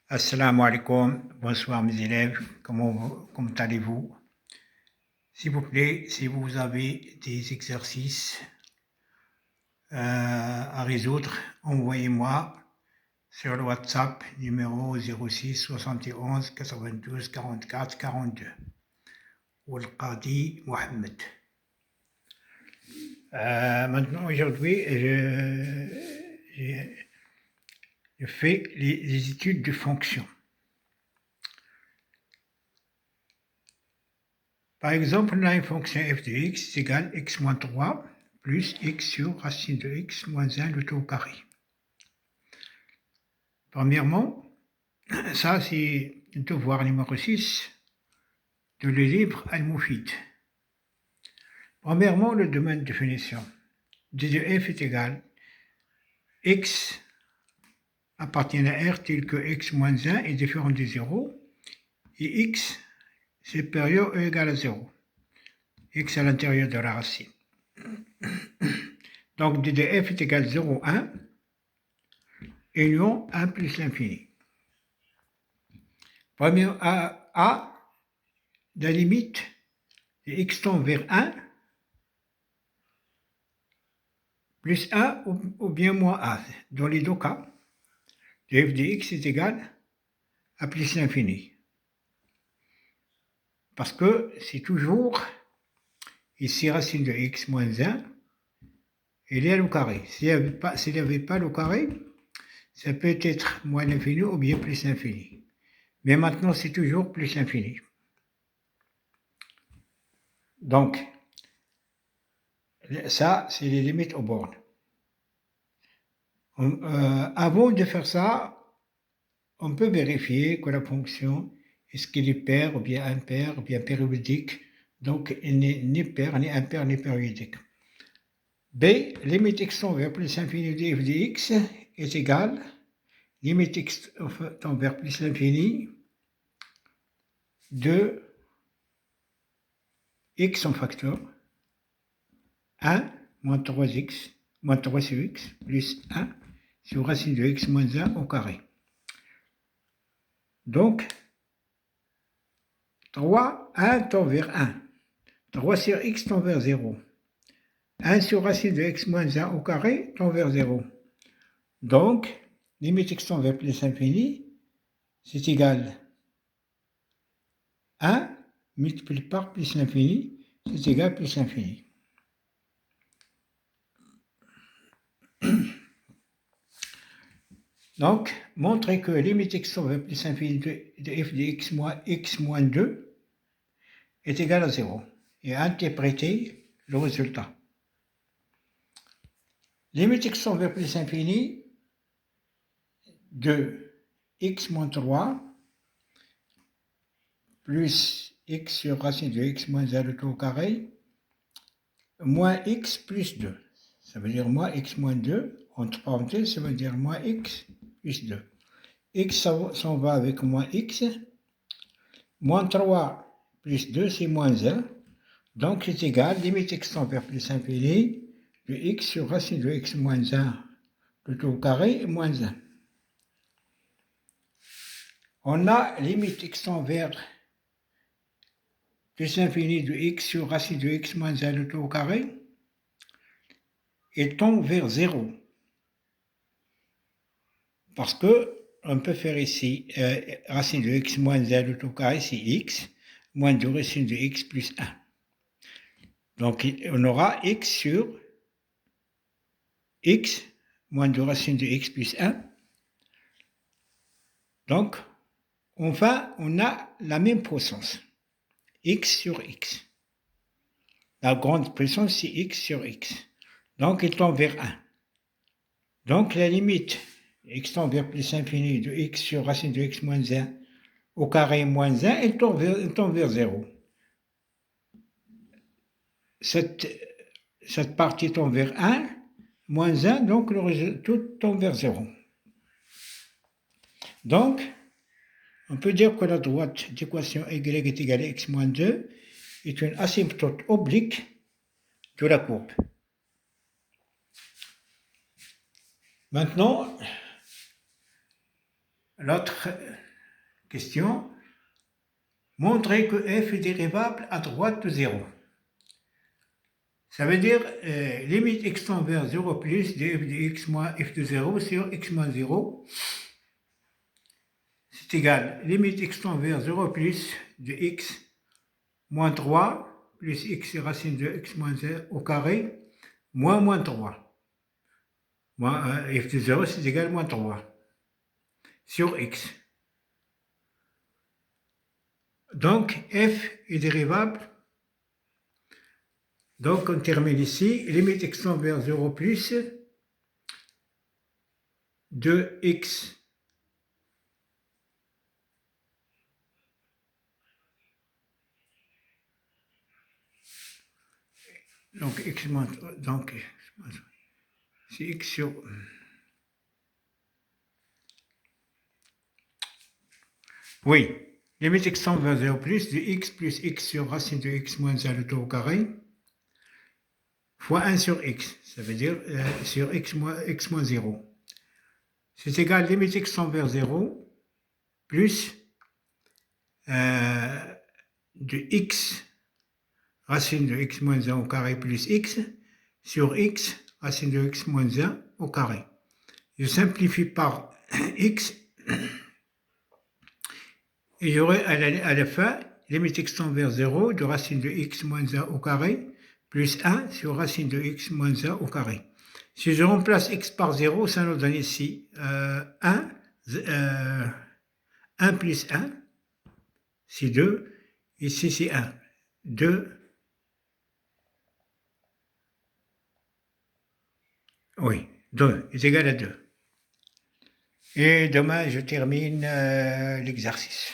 Assalamu alaikum, bonsoir mes élèves, comment allez-vous? S'il vous plaît, si vous avez des exercices à résoudre, envoyez-moi sur le WhatsApp numéro 06 71 92 44 42. Walqadi Mohamed. Maintenant, aujourd'hui, je fais les études de fonctions. Par exemple, on a une fonction f de x égale x moins 3 plus x sur racine de x moins 1 le tout au carré. Premièrement, ça c'est le devoir numéro 6 de le livre Al-Moufid. Premièrement, le domaine de définition. D de f est égal x appartient à R tel que x moins 1 est différent de 0 et x supérieur ou égal à 0. X à l'intérieur de la racine. Donc d de f est égal 0, 1, union 1 plus l'infini. Premier A, la limite de x tend vers 1, plus 1 ou bien moins a. Dans les deux cas, f de x est égal à plus l'infini. Parce que c'est toujours ici racine de x moins 1, il est au carré. S'il n'y avait pas le carré, ça peut être moins l'infini ou bien plus l'infini. Mais maintenant, c'est toujours plus l'infini. Donc, ça, c'est les limites aux bornes. Avant de faire ça, on peut vérifier que la fonction, est-ce qu'elle est paire ou bien impaire ou bien périodique. Donc, elle n'est ni paire, ni impaire, ni périodique. B, limite x tend vers plus l'infini de f de x est égale limite x tend vers plus l'infini de x en facteur 1 moins 3x moins 3 sur x plus 1 sur racine de x moins 1 au carré. Donc, 1 tend vers 1. 3 sur x tend vers 0. 1 sur racine de x moins 1 au carré tend vers 0. Donc, limite x tend vers plus l'infini, c'est égal 1 multiplié par plus l'infini, c'est égal plus l'infini. Donc, montrer que limite x tend vers plus l'infini de f de x moins 2 est égal à 0. Et interpréter le résultat. Limite x tend vers plus l'infini de x moins 3 plus x sur racine de x moins 1 le tout au carré moins x plus 2. Ça veut dire moins x moins 2. Entre parenthèses, ça veut dire moins x plus 2. X s'en va avec moins x. Moins 3 plus 2, c'est moins 1. Donc, c'est égal, limite x tend vers plus l'infini de x sur racine de x moins 1 le tout au carré moins 1. On a limite x tend vers plus l'infini de x sur racine de x moins 1 le tout au carré et tend vers 0. Parce que on peut faire ici racine de x moins 1 le tout au carré, c'est x, moins 2 racine de x plus 1. Donc on aura x sur x moins 2 racine de x plus 1. Donc, enfin, on a la même puissance, x sur x. La grande puissance, c'est x sur x. Donc, il tend vers 1. Donc, la limite x tend vers plus l'infini de x sur racine de x moins 1 au carré moins 1, elle tend vers 0. Cette partie tend vers 1, moins 1, donc le résultat tout tend vers 0. Donc, on peut dire que la droite d'équation y est égale à x moins 2 est une asymptote oblique de la courbe. Maintenant, L'autre question, montrer que f est dérivable à droite de 0. Ça veut dire limite x tend vers 0 plus de f de x moins f de 0 sur x moins 0. C'est égal, limite x tend vers 0 plus de x moins 3 plus x racine de x moins 1 au carré moins 3. F de 0 c'est égal à moins 3 sur x. Donc f est dérivable. Donc on termine ici, limite x tend vers 0 plus de x donc x moins donc c'est x sur oui, limite x tend vers 0 plus de x plus x sur racine de x moins 1 le tout au carré fois 1 sur x, ça veut dire sur x moins 0. C'est égal limite x tend vers 0 plus de x racine de x moins 1 au carré plus x sur x racine de x moins 1 au carré. Je simplifie par x et j'aurai à la fin limite x tend vers 0 de racine de x moins 1 au carré plus 1 sur racine de x moins 1 au carré. Si je remplace x par 0, ça nous donne ici 1 plus 1, c'est 2, ici c'est 1, 2, oui, 2 est égal à 2. Et demain, je termine l'exercice.